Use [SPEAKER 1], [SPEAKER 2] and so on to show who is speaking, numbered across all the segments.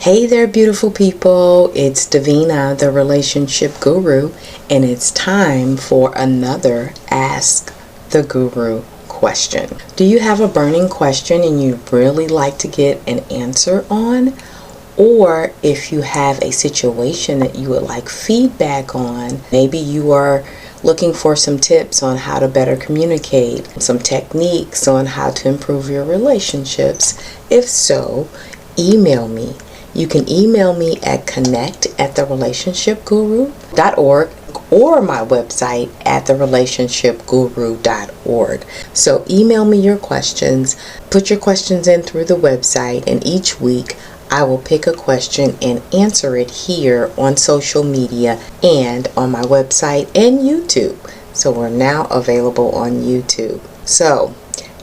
[SPEAKER 1] Hey there, beautiful people. It's Davina, the relationship guru, and it's time for another Ask the Guru question. Do you have a burning question and you'd really like to get an answer on? Or if you have a situation that you would like feedback on, maybe you are looking for some tips on how to better communicate, some techniques on how to improve your relationships. If so, email me. You can email me at connect@therelationshipguru.org or my website at therelationshipguru.org. So email me your questions, put your questions in through the website, and each week I will pick a question and answer it here on social media and on my website and YouTube. So we're now available on YouTube. So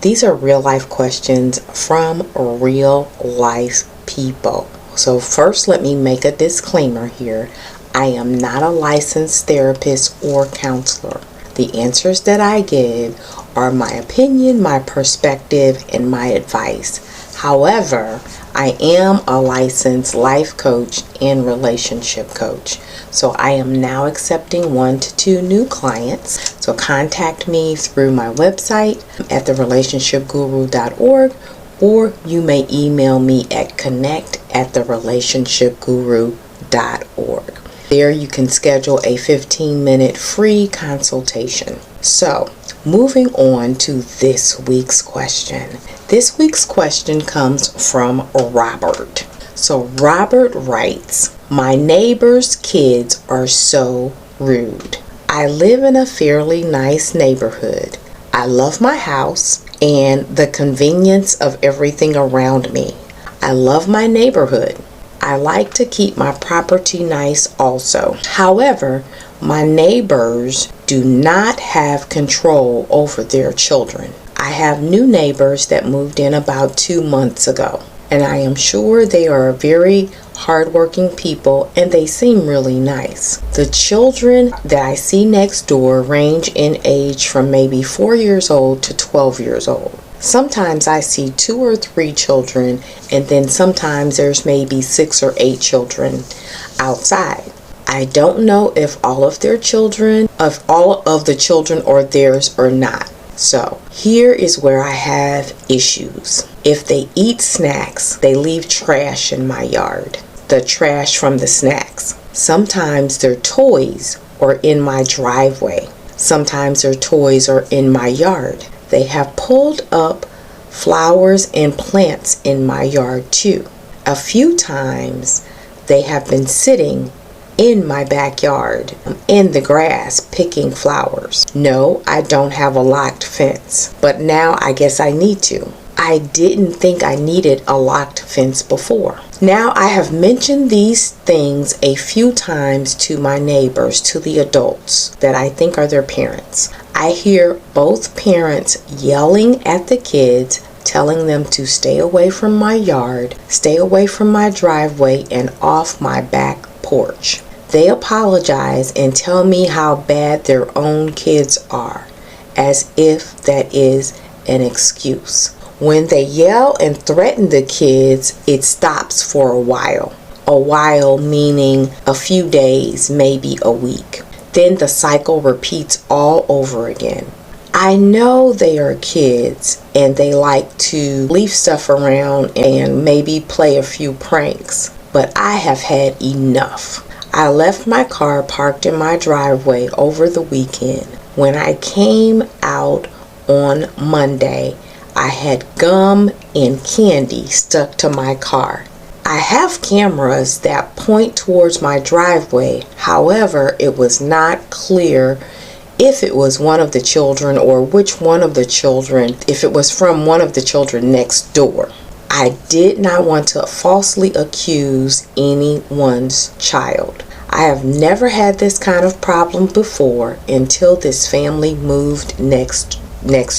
[SPEAKER 1] these are real life questions from real life people. So first, let me make a disclaimer here. I am not a licensed therapist or counselor. The answers that I give are my opinion, my perspective, and my advice. However, I am a licensed life coach and relationship coach. So I am now accepting 1 to 2 new clients. So contact me through my website at therelationshipguru.org, or you may email me at connect@therelationshipguru.org. There you can schedule a 15-minute free consultation. So, moving on to this week's question. This week's question comes from Robert. So Robert writes, "My neighbor's kids are so rude. I live in a fairly nice neighborhood. I love my house and the convenience of everything around me. I love my neighborhood. I like to keep my property nice also. However, my neighbors do not have control over their children. I have new neighbors that moved in about 2 months ago, and I am sure they are very hardworking people and they seem really nice. The children that I see next door range in age from maybe 4 years old to 12 years old. Sometimes I see 2 or 3 children, and then sometimes there's maybe 6 or 8 children outside. I don't know if all of the children are theirs or not. So here is where I have issues. If they eat snacks, they leave trash in my yard. The trash from the snacks. Sometimes their toys are in my driveway. Sometimes their toys are in my yard. They have pulled up flowers and plants in my yard too. A few times they have been sitting in my backyard in the grass picking flowers. No, I don't have a locked fence, but now I guess I need to. I didn't think I needed a locked fence before. Now I have mentioned these things a few times to my neighbors, to the adults that I think are their parents. I hear both parents yelling at the kids, telling them to stay away from my yard, stay away from my driveway, and off my back porch. They apologize and tell me how bad their own kids are, as if that is an excuse. When they yell and threaten the kids, it stops for a while. A while meaning a few days, maybe a week. Then the cycle repeats all over again. I know they are kids and they like to leave stuff around and maybe play a few pranks, but I have had enough. I left my car parked in my driveway over the weekend. When I came out on Monday, I had gum and candy stuck to my car. I have cameras that point towards my driveway. However, it was not clear if it was one of the children or which one of the children, if it was from one of the children next door. I did not want to falsely accuse anyone's child. I have never had this kind of problem before until this family moved next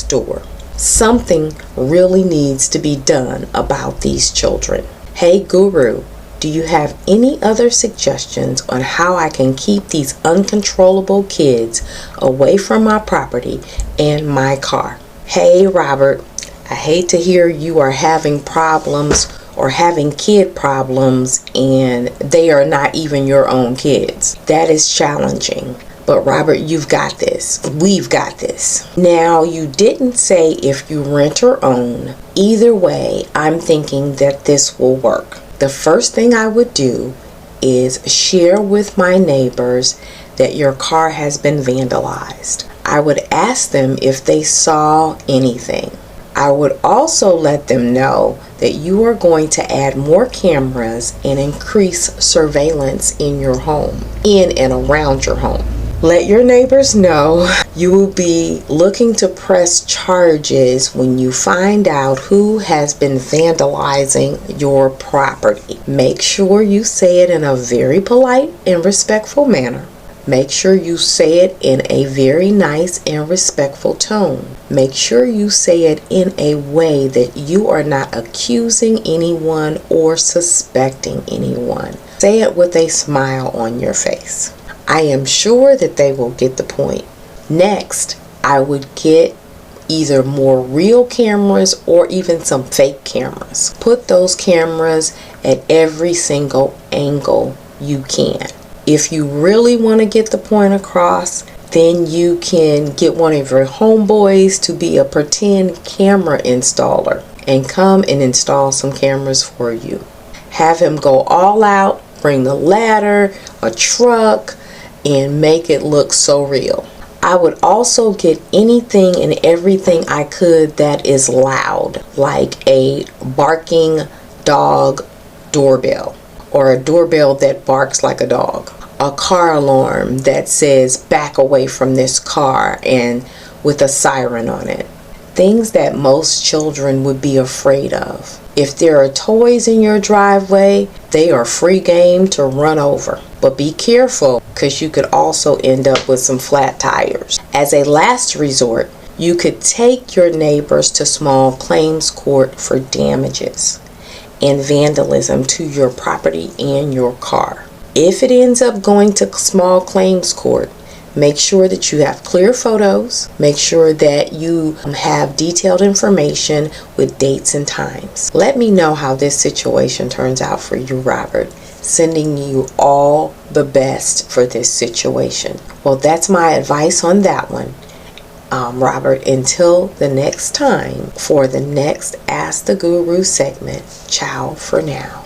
[SPEAKER 1] door. Something really needs to be done about these children. Hey Guru, do you have any other suggestions on how I can keep these uncontrollable kids away from my property and my car? Hey Robert, I hate to hear you are having problems or having kid problems and they are not even your own kids. That is challenging. But Robert, you've got this. We've got this. Now, you didn't say if you rent or own. Either way, I'm thinking that this will work. The first thing I would do is share with my neighbors that your car has been vandalized. I would ask them if they saw anything. I would also let them know that you are going to add more cameras and increase surveillance in your home, in and around your home. Let your neighbors know you will be looking to press charges when you find out who has been vandalizing your property. Make sure you say it in a very polite and respectful manner. Make sure you say it in a very nice and respectful tone. Make sure you say it in a way that you are not accusing anyone or suspecting anyone. Say it with a smile on your face. I am sure that they will get the point. Next, I would get either more real cameras or even some fake cameras. Put those cameras at every single angle you can. If you really want to get the point across, then you can get one of your homeboys to be a pretend camera installer and come and install some cameras for you. Have him go all out, bring the ladder, a truck, and make it look so real. I would also get anything and everything I could that is loud, like a barking dog doorbell, or a doorbell that barks like a dog, a car alarm that says back away from this car and with a siren on it. Things that most children would be afraid of. If there are toys in your driveway, they are free game to run over. But be careful, because you could also end up with some flat tires. As a last resort, you could take your neighbors to small claims court for damages and vandalism to your property and your car. If it ends up going to small claims court, make sure that you have clear photos. Make sure that you have detailed information with dates and times. Let me know how this situation turns out for you, Robert. Sending you all the best for this situation. Well, that's my advice on that one, Robert. Until the next time, for the next Ask the Guru segment, ciao for now.